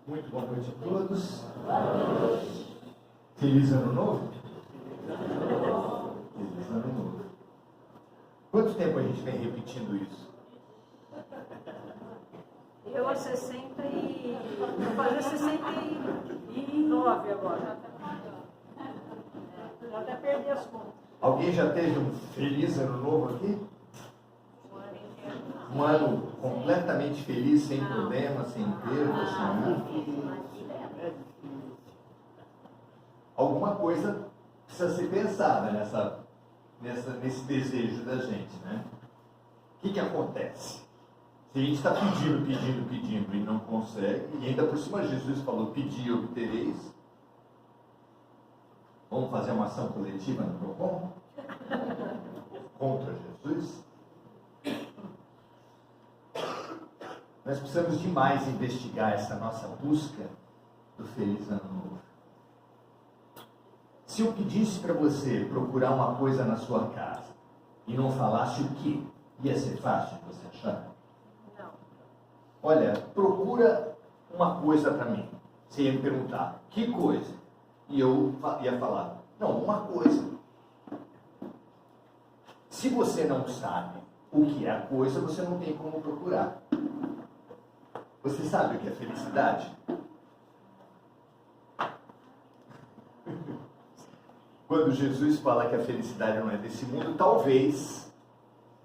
Muito boa noite a todos. Feliz ano novo? Feliz ano novo. Quanto tempo a gente vem repetindo isso? Eu a 60 e... Vou fazer 69 agora. Já até perdi as contas. Alguém já teve um feliz ano novo aqui? Um ano completamente feliz, sem problemas, sem perda, sem nada? Alguma coisa precisa ser pensada nesse desejo da gente, né? O que acontece? Se a gente está pedindo e não consegue, e ainda por cima Jesus falou, pedi e obtereis. Vamos fazer uma ação coletiva no PROCON? Contra Jesus? Nós precisamos demais investigar essa nossa busca do feliz ano novo. Se eu pedisse para você procurar uma coisa na sua casa e não falasse o que, ia ser fácil de você achar? Não. Olha, procura uma coisa para mim. Você ia me perguntar, que coisa? E eu ia falar, não, uma coisa. Se você não sabe o que é a coisa, você não tem como procurar. Você sabe o que é felicidade? Quando Jesus fala que a felicidade não é desse mundo, talvez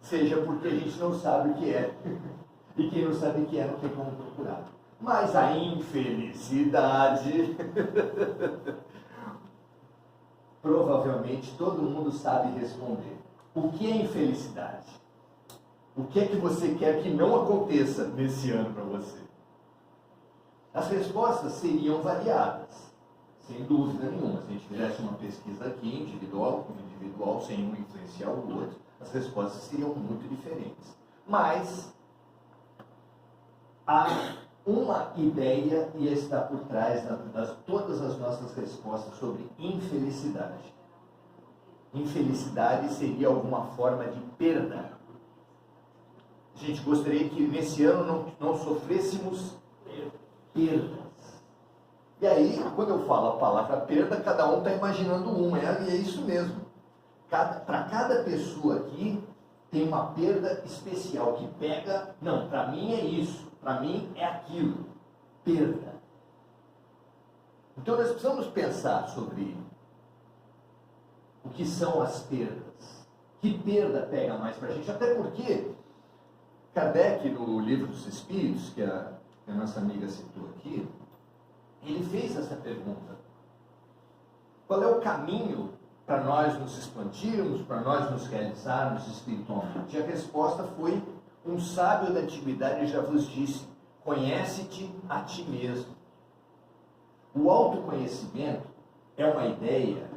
seja porque a gente não sabe o que é. E quem não sabe o que é não tem como procurar. Mas a infelicidade, provavelmente todo mundo sabe responder. O que é infelicidade? O que é que você quer que não aconteça nesse ano para você? As respostas seriam variadas, sem dúvida nenhuma. Se a gente fizesse uma pesquisa aqui, individual, sem um influenciar o outro, as respostas seriam muito diferentes. Mas há uma ideia e está por trás de todas as nossas respostas sobre infelicidade. Infelicidade seria alguma forma de perda. A gente gostaria que nesse ano não sofrêssemos perdas. E aí, quando eu falo a palavra perda, cada um está imaginando uma, e é isso mesmo. Para cada pessoa aqui, tem uma perda especial que pega, não, para mim é isso, para mim é aquilo. Perda. Então nós precisamos pensar sobre o que são as perdas. Que perda pega mais para a gente? Até porque Kardec, no Livro dos Espíritos, que a nossa amiga citou aqui, ele fez essa pergunta. Qual é o caminho para nós nos expandirmos, para nós nos realizarmos espiritualmente? E a resposta foi, um sábio da antiguidade já vos disse, conhece-te a ti mesmo. O autoconhecimento é uma ideia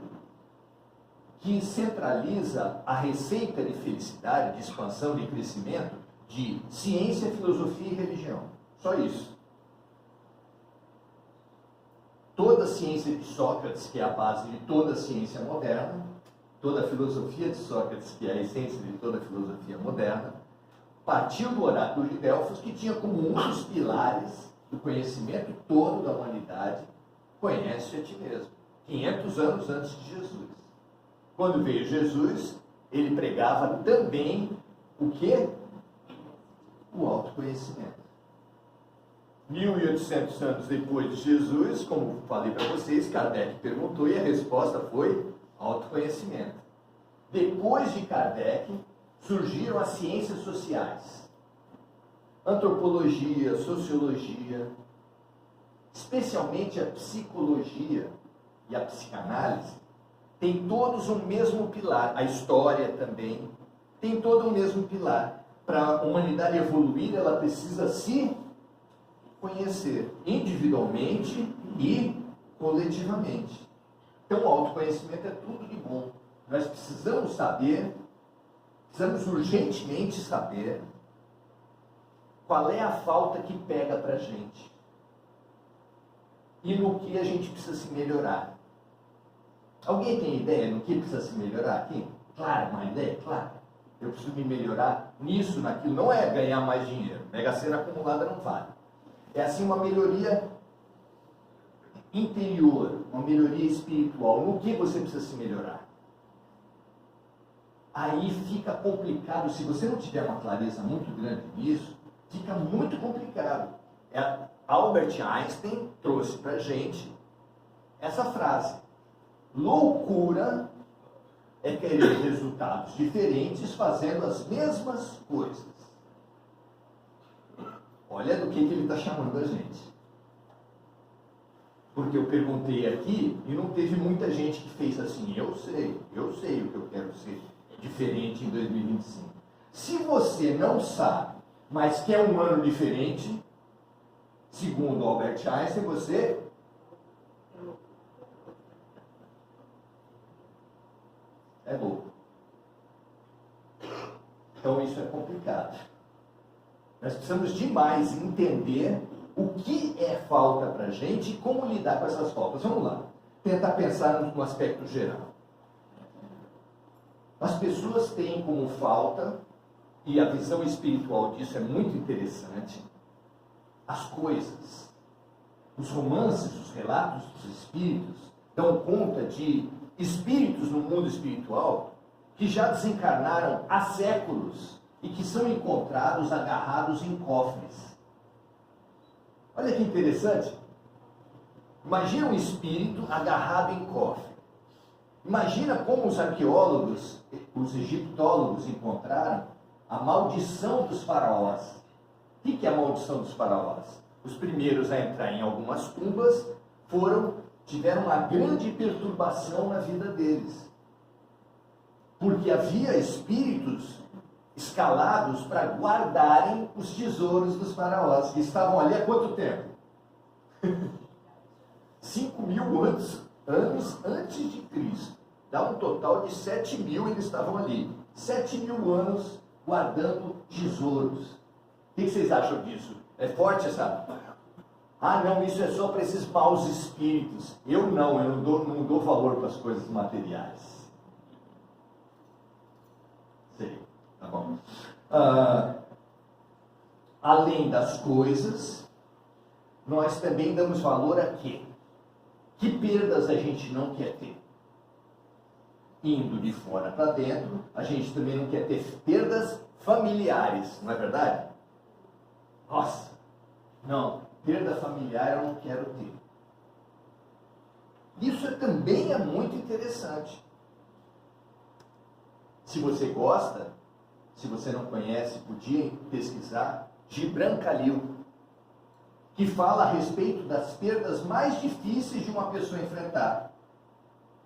que centraliza a receita de felicidade, de expansão, de crescimento, de ciência, filosofia e religião. Só isso. Toda a ciência de Sócrates, que é a base de toda a ciência moderna, toda a filosofia de Sócrates, que é a essência de toda a filosofia moderna, partiu do oráculo de Delfos, que tinha como um dos pilares do conhecimento todo da humanidade, conhece a ti mesmo. 500 anos antes de Jesus. Quando veio Jesus, ele pregava também o quê? O autoconhecimento. 1800 anos depois de Jesus, como falei para vocês, Kardec perguntou e a resposta foi autoconhecimento. Depois de Kardec, surgiram as ciências sociais. Antropologia, sociologia, especialmente a psicologia e a psicanálise, tem todos o mesmo pilar. A história também tem todo o mesmo pilar. Para a humanidade evoluir, ela precisa se conhecer individualmente e coletivamente. Então, o autoconhecimento é tudo de bom. Nós precisamos saber, precisamos urgentemente saber qual é a falta que pega para a gente e no que a gente precisa se melhorar. Alguém tem ideia no que precisa se melhorar aqui? Claro, uma ideia, claro. Eu preciso me melhorar nisso, naquilo. Não é ganhar mais dinheiro. Mega Sena acumulada não vale. É assim uma melhoria interior, uma melhoria espiritual. No que você precisa se melhorar? Aí fica complicado, se você não tiver uma clareza muito grande nisso, fica muito complicado. Albert Einstein trouxe para a gente essa frase: loucura é querer resultados diferentes fazendo as mesmas coisas. Olha do que ele está chamando a gente. Porque eu perguntei aqui e não teve muita gente que fez assim: eu sei o que eu quero ser diferente em 2025. Se você não sabe, mas quer um ano diferente, segundo Albert Einstein, você é louco. Então isso é complicado. Nós precisamos demais entender o que é falta para a gente e como lidar com essas faltas. Vamos lá. Tentar pensar no aspecto geral. As pessoas têm como falta, e a visão espiritual disso é muito interessante, as coisas. Os romances, os relatos dos espíritos dão conta de espíritos no mundo espiritual que já desencarnaram há séculos e que são encontrados agarrados em cofres. Olha que interessante. Imagina um espírito agarrado em cofre. Imagina como os arqueólogos, os egiptólogos encontraram a maldição dos faraós. O que é a maldição dos faraós? Os primeiros a entrar em algumas tumbas tiveram uma grande perturbação na vida deles. Porque havia espíritos escalados para guardarem os tesouros dos faraós, que estavam ali há quanto tempo? 5.000 anos antes de Cristo. Dá um total de 7.000 eles estavam ali. 7.000 anos guardando tesouros. O que vocês acham disso? É forte essa... Ah, não, isso é só para esses maus espíritos. Eu não dou valor para as coisas materiais. Sei, tá bom. Além das coisas, nós também damos valor a quê? Que perdas a gente não quer ter? Indo de fora para dentro, a gente também não quer ter perdas familiares, não é verdade? Nossa, não, perda familiar eu não quero ter. Isso também é muito interessante. Se você gosta, se você não conhece, podia pesquisar Gibran Khalil, que fala a respeito das perdas mais difíceis de uma pessoa enfrentar.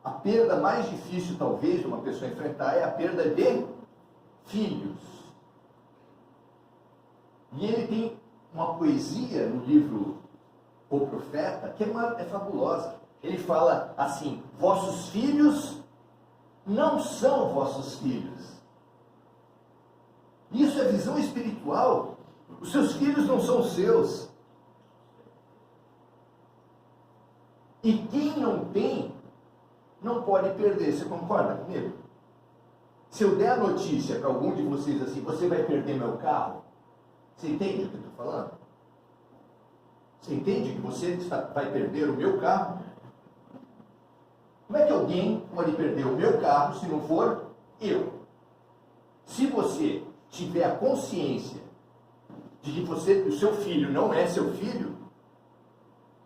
A perda mais difícil, talvez, de uma pessoa enfrentar é a perda de filhos. E ele tem uma poesia no livro O Profeta, que é fabulosa. Ele fala assim: vossos filhos não são vossos filhos. Isso é visão espiritual. Os seus filhos não são seus. E quem não tem, não pode perder. Você concorda comigo? Se eu der a notícia para algum de vocês assim: você vai perder meu carro, você entende o que eu estou falando? Você entende que você vai perder o meu carro? Como é que alguém pode perder o meu carro se não for eu? Se você tiver a consciência de que o seu filho não é seu filho,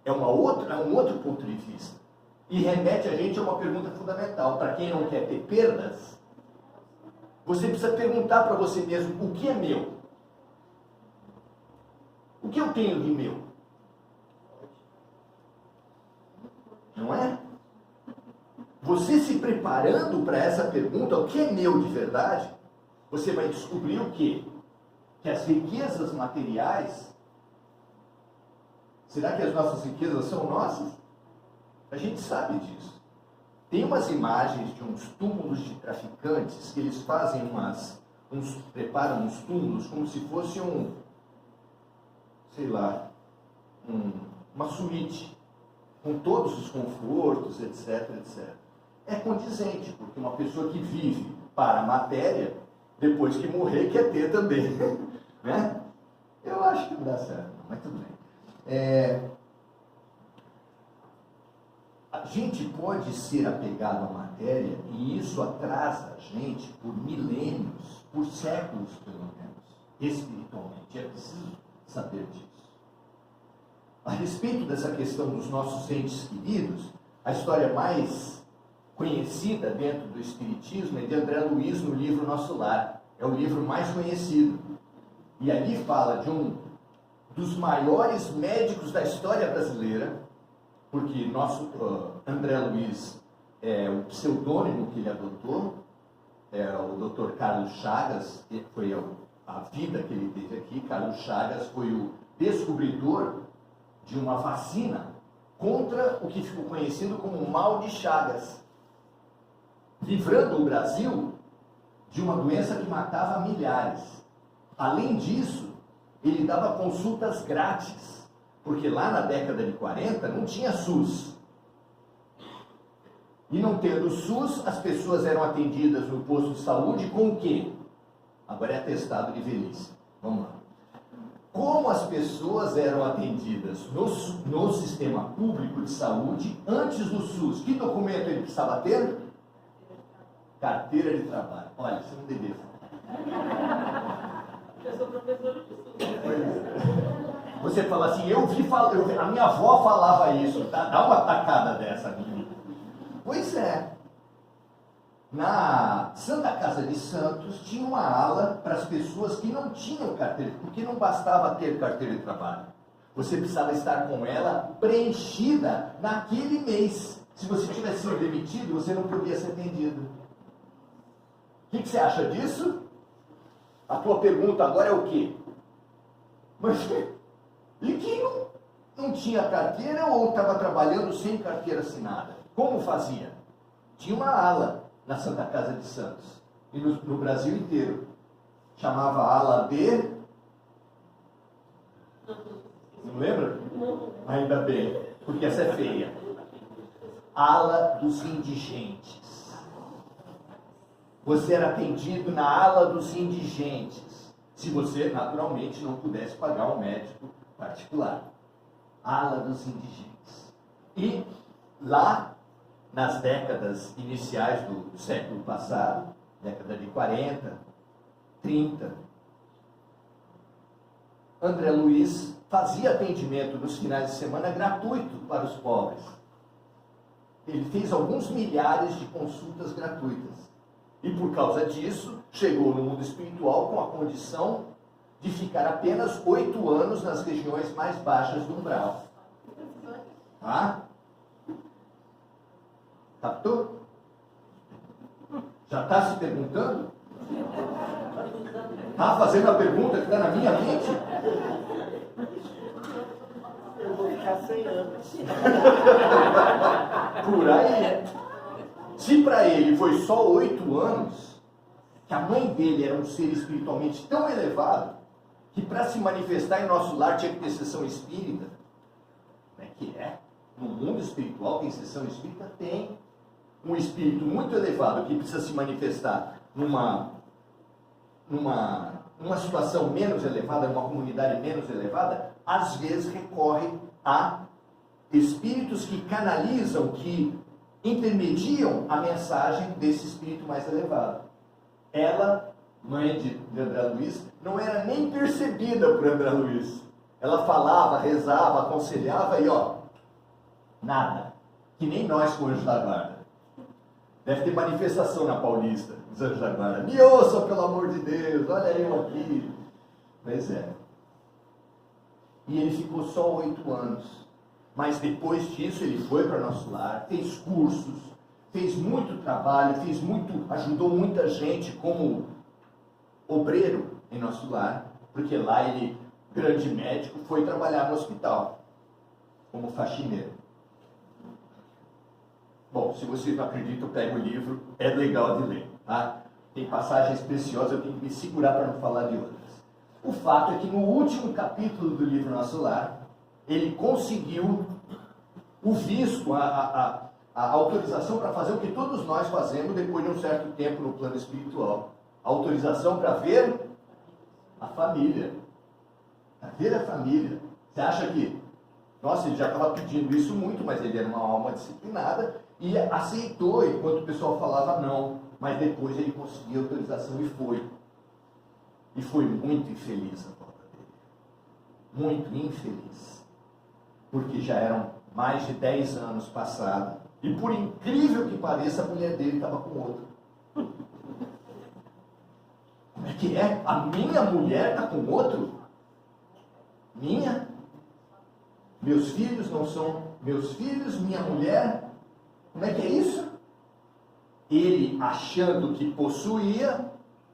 é um outro ponto de vista. E remete a gente a uma pergunta fundamental. Para quem não quer ter perdas, você precisa perguntar para você mesmo: o que é meu? O que eu tenho de meu? Não é? Você se preparando para essa pergunta, o que é meu de verdade, você vai descobrir o quê? Que as riquezas materiais, será que as nossas riquezas são nossas? A gente sabe disso. Tem umas imagens de uns túmulos de traficantes que eles fazem preparam uns túmulos como se fosse uma suíte, com todos os confortos, etc, etc. É condizente, porque uma pessoa que vive para a matéria, depois que morrer, quer ter também. Né? Eu acho que não dá certo, mas tudo bem. A gente pode ser apegado à matéria e isso atrasa a gente por milênios, por séculos pelo menos, espiritualmente. É preciso saber disso. A respeito dessa questão dos nossos entes queridos, a história mais conhecida dentro do Espiritismo é de André Luiz no livro Nosso Lar. É o livro mais conhecido. E ali fala de um dos maiores médicos da história brasileira, porque nosso André Luiz é o pseudônimo que ele adotou, é o Dr. Carlos Chagas, que foi a vida que ele teve aqui. Carlos Chagas foi o descobridor de uma vacina contra o que ficou conhecido como mal de Chagas, livrando o Brasil de uma doença que matava milhares. Além disso, ele dava consultas grátis, porque lá na década de 40 não tinha SUS. E não tendo SUS, as pessoas eram atendidas no posto de saúde com o quê? Agora é atestado de velhice. Vamos lá. Como as pessoas eram atendidas no sistema público de saúde antes do SUS? Que documento ele precisava ter? Carteira de trabalho. Olha, você não deveria falar. Eu sou professora de SUS. Você fala assim, a minha avó falava isso, tá? Dá uma tacada dessa, menina. Pois é. Na Santa Casa de Santos tinha uma ala para as pessoas que não tinham carteira, porque não bastava ter carteira de trabalho. Você precisava estar com ela preenchida naquele mês. Se você tivesse sido demitido, você não podia ser atendido. O que você acha disso? A tua pergunta agora é o quê? Mas e quem não tinha carteira ou estava trabalhando sem carteira assinada? Como fazia? Tinha uma ala na Santa Casa de Santos e no Brasil inteiro. Chamava ala de... Não lembra? Ainda bem, porque essa é feia. Ala dos indigentes. Você era atendido na ala dos indigentes, se você naturalmente não pudesse pagar um médico particular. Ala dos indigentes. E lá, nas décadas iniciais do século passado, década de 40, 30, André Luiz fazia atendimento nos finais de semana gratuito para os pobres. Ele fez alguns milhares de consultas gratuitas. E por causa disso, chegou no mundo espiritual com a condição de ficar apenas 8 anos nas regiões mais baixas do umbral. Tá? Captou? Já está se perguntando? Está fazendo a pergunta que está na minha mente? Eu vou ficar 100 anos. Por aí. Se para ele foi só 8 anos, que a mãe dele era um ser espiritualmente tão elevado, que para se manifestar em nosso lar tinha que ter sessão espírita. Como é que é? No mundo espiritual tem sessão espírita? Tem. Um espírito muito elevado que precisa se manifestar numa situação menos elevada, numa comunidade menos elevada, às vezes recorre a espíritos que canalizam, que intermediam a mensagem desse espírito mais elevado. Ela, mãe de André Luiz, não era nem percebida por André Luiz. Ela falava, rezava, aconselhava e nada. Que nem nós com o Anjo da Guarda. Deve ter manifestação na Paulista, dos Anjos da Guarda. Me ouça, pelo amor de Deus, olha eu aqui. Pois é. E ele ficou só 8 anos. Mas depois disso ele foi para nosso lar, fez cursos, fez muito trabalho, ajudou muita gente como obreiro em nosso lar, porque lá ele, grande médico, foi trabalhar no hospital como faxineiro. Bom, se vocês não acreditam, pega o livro, é legal de ler, tá? Tem passagens preciosas, eu tenho que me segurar para não falar de outras. O fato é que no último capítulo do livro Nosso Lar, ele conseguiu o visto, a autorização para fazer o que todos nós fazemos depois de um certo tempo no plano espiritual. A autorização para ver a família. Para ver a família. Você acha que Nossa, ele já estava pedindo isso muito, mas ele era uma alma disciplinada e aceitou enquanto o pessoal falava não. Mas depois ele conseguiu autorização e foi. E foi muito infeliz a volta dele. Muito infeliz. Porque já eram mais de 10 anos passados. E por incrível que pareça, a mulher dele estava com outro. Como é que é? A minha mulher está com outro? Minha? Meus filhos não são meus filhos? Minha mulher? Como é que é isso? Ele achando que possuía,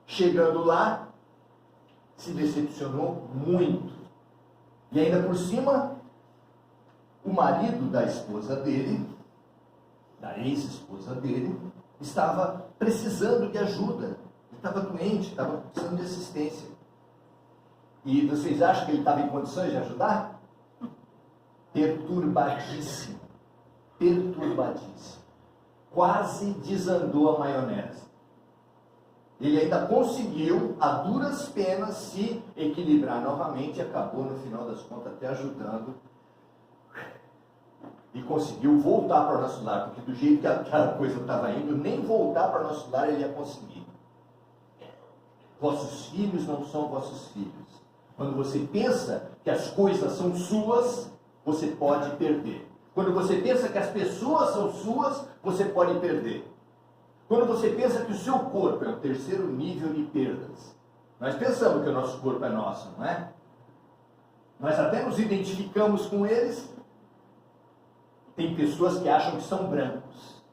chegando lá, se decepcionou muito. E ainda por cima, o marido da esposa dele, da ex-esposa dele, estava precisando de ajuda. Ele estava doente, estava precisando de assistência. E vocês acham que ele estava em condições de ajudar? Perturbadíssimo. Perturbadíssimo. Quase desandou a maionese. Ele ainda conseguiu, a duras penas, se equilibrar novamente e acabou, no final das contas, até ajudando. E conseguiu voltar para o nosso lar, porque do jeito que aquela coisa estava indo, nem voltar para o nosso lar ele ia conseguir. Vossos filhos não são vossos filhos. Quando você pensa que as coisas são suas, você pode perder. Quando você pensa que as pessoas são suas, você pode perder. Quando você pensa que o seu corpo é o terceiro nível de perdas. Nós pensamos que o nosso corpo é nosso, não é? Nós até nos identificamos com eles. Tem pessoas que acham que são brancos.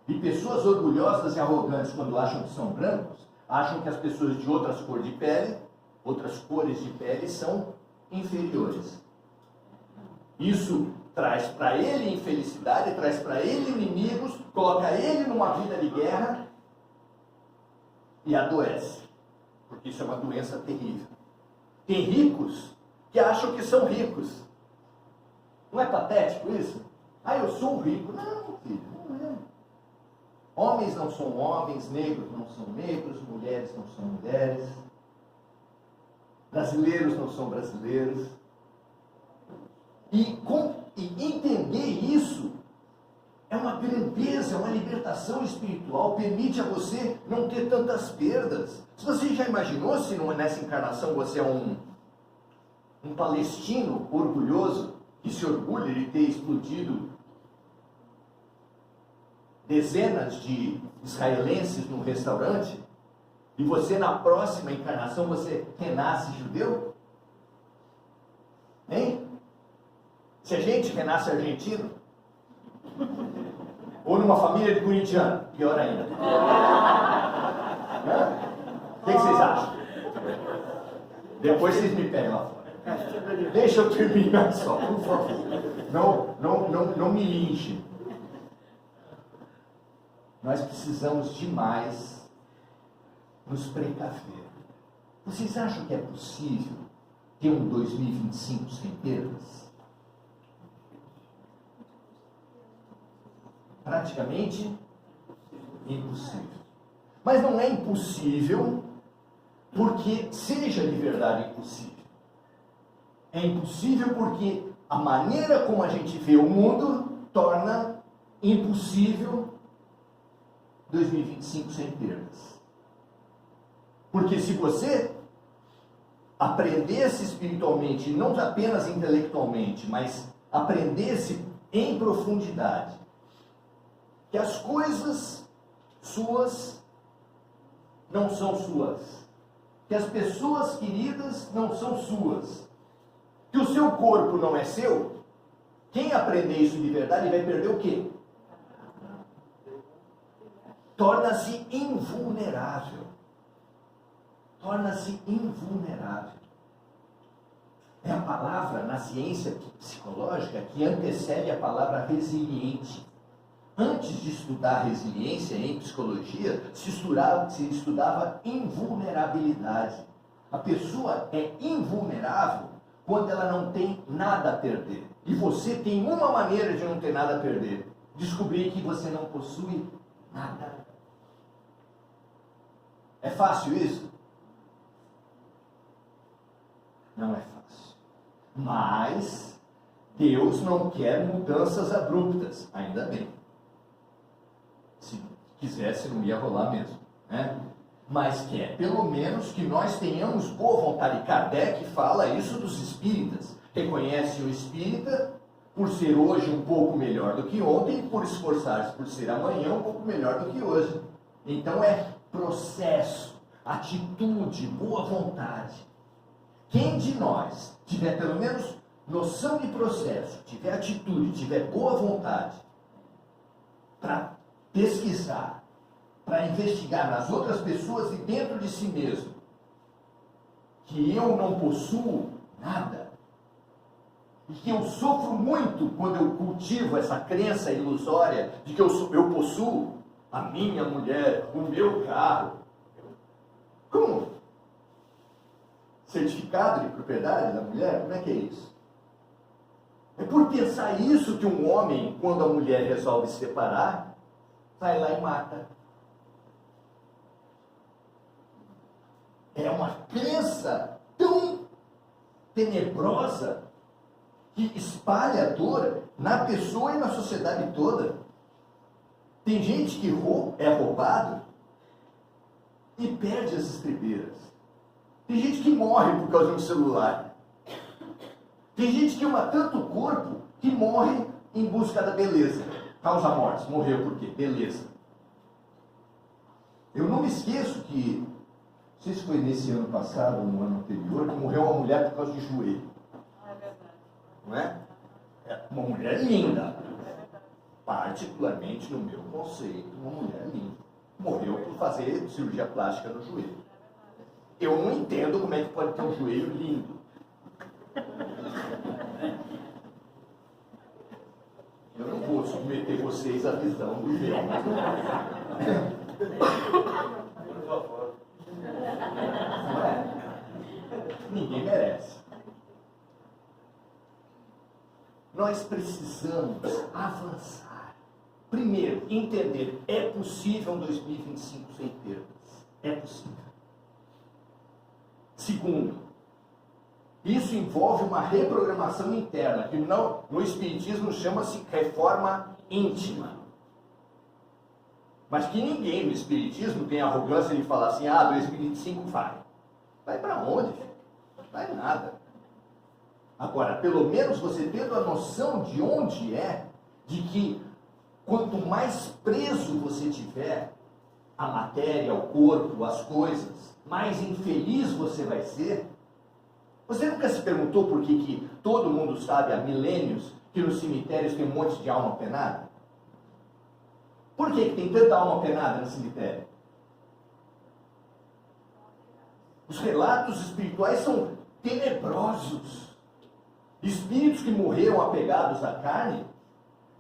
E pessoas orgulhosas e arrogantes, quando acham que são brancos, acham que as pessoas de outras cores de pele, outras cores de pele, são inferiores. Isso traz para ele infelicidade, traz para ele inimigos, coloca ele numa vida de guerra e adoece. Porque isso é uma doença terrível. Tem ricos que acham que são ricos. Não é patético isso? Ah, eu sou rico. Não, filho, não é. Homens não são homens, negros não são negros, mulheres não são mulheres, brasileiros não são brasileiros. E entender isso é uma grandeza, é uma libertação espiritual, permite a você não ter tantas perdas. Se você já imaginou se nessa encarnação você é um palestino orgulhoso, que se orgulha de ter explodido dezenas de israelenses num restaurante, e você na próxima encarnação você renasce judeu? Hein? Se a gente renasce argentino? Ou numa família de corintiano? Pior ainda. O que vocês acham? Depois vocês me pegam lá fora. Deixa eu terminar só, por favor. Não me linchem. Nós precisamos demais nos precaver. Vocês acham que é possível ter um 2025 sem perdas? Praticamente impossível. Mas não é impossível porque seja de verdade impossível. É impossível porque a maneira como a gente vê o mundo torna impossível 2025 sem perdas. Porque se você aprendesse espiritualmente, não apenas intelectualmente, mas aprendesse em profundidade, que as coisas suas não são suas, que as pessoas queridas não são suas, que o seu corpo não é seu, quem aprender isso de verdade vai perder o quê? Torna-se invulnerável. Torna-se invulnerável. É a palavra na ciência psicológica que antecede a palavra resiliente. Antes de estudar resiliência em psicologia, se estudava invulnerabilidade. A pessoa é invulnerável quando ela não tem nada a perder. E você tem uma maneira de não ter nada a perder: descobrir que você não possui nada. É fácil isso? Não é fácil. Mas Deus não quer mudanças abruptas, ainda bem. Se quisesse, não ia rolar mesmo, né? Mas quer, pelo menos, que nós tenhamos boa vontade. Kardec fala isso dos espíritas. Reconhece o espírita por ser hoje um pouco melhor do que ontem e por esforçar-se por ser amanhã um pouco melhor do que hoje. Então é processo, atitude, boa vontade. Quem de nós tiver pelo menos noção de processo, tiver atitude, tiver boa vontade para pesquisar, para investigar nas outras pessoas e dentro de si mesmo, que eu não possuo nada, e que eu sofro muito quando eu cultivo essa crença ilusória de que eu possuo a minha mulher, o meu carro. Como? Certificado de propriedade da mulher? Como é que é isso? É por pensar isso que um homem, quando a mulher resolve se separar, vai lá e mata. É uma crença tão tenebrosa que espalha a dor na pessoa e na sociedade toda. Tem gente que é roubado e perde as estribeiras. Tem gente que morre por causa de um celular. Tem gente que ama tanto o corpo que morre em busca da beleza. Causa mortes. Morreu por quê? Beleza. Eu não me esqueço que, não sei se foi nesse ano passado ou no ano anterior, que morreu uma mulher por causa de joelho. É verdade. Não é? É uma mulher linda. Particularmente, no meu conceito, uma mulher linda. Morreu por fazer cirurgia plástica no joelho. Eu não entendo como é que pode ter um joelho lindo. Eu não vou submeter vocês à visão do meu. Por favor. Não é? Ninguém merece. Nós precisamos avançar. Primeiro, entender, é possível um 2025 sem perdas. É possível. Segundo, isso envolve uma reprogramação interna, que no Espiritismo chama-se reforma íntima. Mas que ninguém no Espiritismo tem a arrogância de falar assim, 2025 vai. Vai para onde? Vai nada. Agora, pelo menos você tendo a noção de onde é, de que quanto mais preso você tiver à matéria, ao corpo, às coisas, mais infeliz você vai ser. Você nunca se perguntou por que todo mundo sabe há milênios que nos cemitérios tem um monte de alma penada? Por que tem tanta alma penada no cemitério? Os relatos espirituais são tenebrosos. Espíritos que morreram apegados à carne,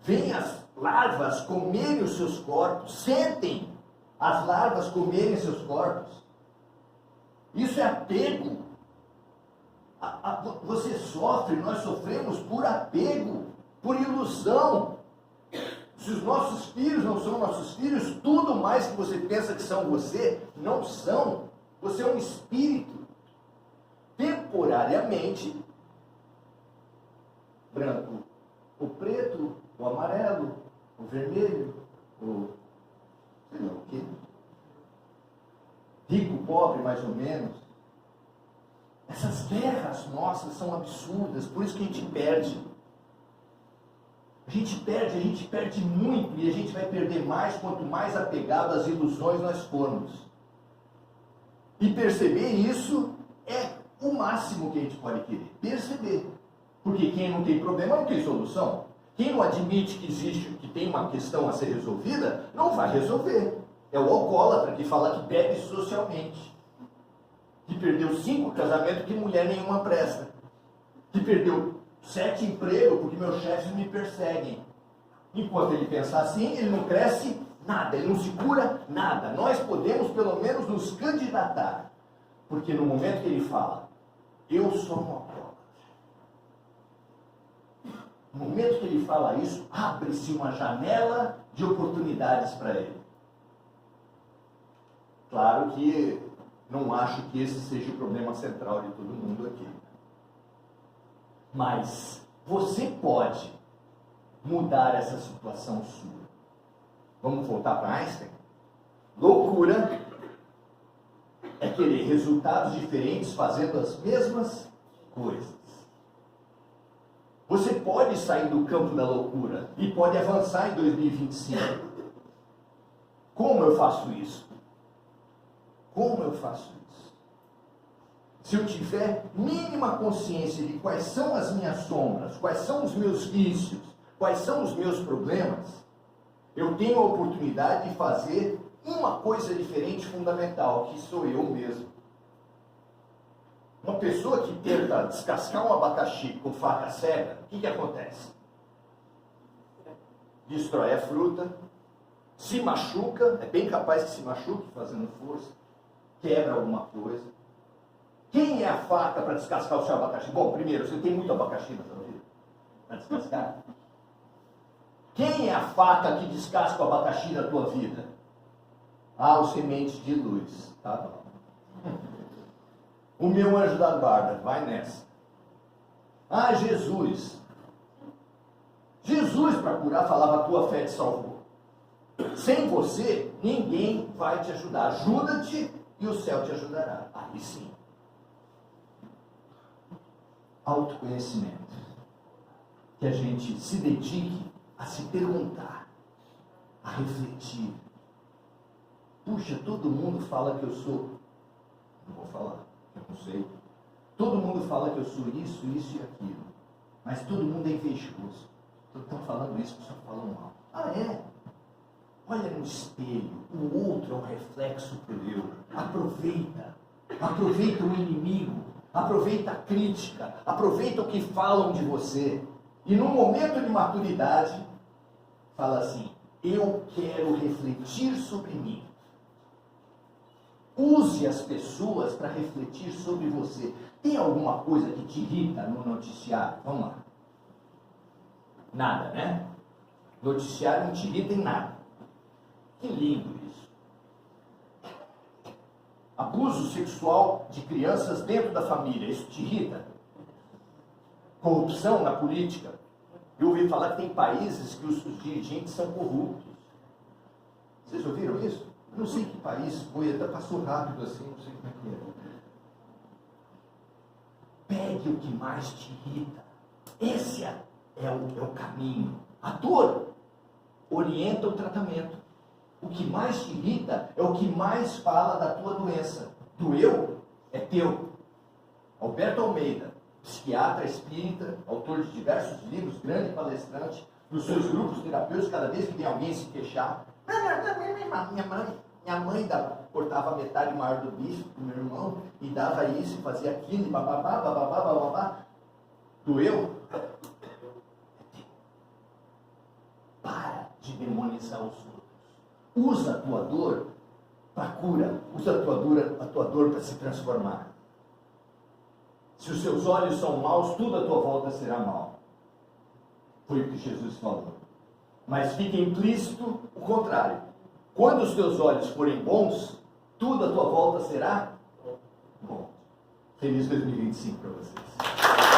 veem as larvas comerem os seus corpos, sentem as larvas comerem seus corpos. Isso é apego. Você sofre, nós sofremos por apego, por ilusão. Se os nossos filhos não são nossos filhos, tudo mais que você pensa que são você, não são. Você é um espírito. Temporariamente, branco, o preto, o amarelo, o vermelho, o sei lá o quê. Rico, pobre, mais ou menos. Essas guerras nossas são absurdas, por isso que a gente perde. A gente perde muito, e a gente vai perder mais quanto mais apegado às ilusões nós formos. E perceber isso é o máximo que a gente pode querer. Perceber. Porque quem não tem problema não tem solução. Quem não admite que existe, que tem uma questão a ser resolvida, não vai resolver. É o alcoólatra que fala que bebe socialmente. Que perdeu 5 casamentos que mulher nenhuma presta. Que perdeu 7 empregos porque meus chefes me perseguem. Enquanto ele pensar assim, ele não cresce nada, ele não segura nada. Nós podemos pelo menos nos candidatar. Porque no momento que ele fala, eu sou um alcoólatra. No momento que ele fala isso, abre-se uma janela de oportunidades para ele. Claro que não acho que esse seja o problema central de todo mundo aqui. Mas Você pode mudar essa situação sua. Vamos voltar para Einstein? Loucura é querer resultados diferentes fazendo as mesmas coisas. Você pode sair do campo da loucura e pode avançar em 2025. Como eu faço isso? Como eu faço isso? Se eu tiver mínima consciência de quais são as minhas sombras, quais são os meus vícios, quais são os meus problemas, eu tenho a oportunidade de fazer uma coisa diferente fundamental, que sou eu mesmo. Uma pessoa que tenta descascar um abacaxi com faca cega, o que acontece? Destrói a fruta, se machuca, é bem capaz que se machuque fazendo força, quebra alguma coisa. Quem é a faca para descascar o seu abacaxi? Bom, primeiro, você tem muito abacaxi na sua vida para descascar? Quem é a faca que descasca o abacaxi da tua vida? Ah, o semente de luz. Tá bom. O meu anjo da guarda, vai nessa. Ah, Jesus. Jesus, para curar, falava: a tua fé te salvou. Sem você, ninguém vai te ajudar. Ajuda-te e o céu te ajudará. Aí sim. Autoconhecimento. Que a gente se dedique a se perguntar, a refletir. Puxa, todo mundo fala que eu sou... Não vou falar, eu não sei. Todo mundo fala que eu sou isso, isso e aquilo. Mas todo mundo é invejoso. Estão falando isso, só falam mal. Ah, é? Olha no espelho, o outro é um reflexo teu. Aproveita. Aproveita o inimigo. Aproveita a crítica. Aproveita o que falam de você. E no momento de maturidade, fala assim: eu quero refletir sobre mim. Use as pessoas para refletir sobre você. Tem alguma coisa que te irrita no noticiário? Vamos lá. Nada, né? Noticiário não te irrita em nada. Que lindo isso. Abuso sexual de crianças dentro da família, isso te irrita? Corrupção na política. Eu ouvi falar que tem países que os dirigentes são corruptos. Vocês ouviram isso? Eu não sei que país foi, até passou rápido assim, não sei como é que é. Pegue o que mais te irrita. Esse é o caminho. A dor orienta o tratamento. O que mais te irrita é o que mais fala da tua doença. Doeu? É teu. Alberto Almeida, psiquiatra espírita, autor de diversos livros, grande palestrante, nos seus grupos terapêuticos, cada vez que tem alguém se queixar, minha mãe cortava metade maior do bife pro meu irmão e dava isso, fazia aquilo, e bababá, bababá, bababá. Doeu? Para de demonizar os outros. Usa a tua dor para cura. Usa a tua dor para se transformar. Se os seus olhos são maus, tudo à tua volta será mau. Foi o que Jesus falou. Mas fica implícito o contrário. Quando os teus olhos forem bons, tudo à tua volta será bom. Feliz 2025 para vocês.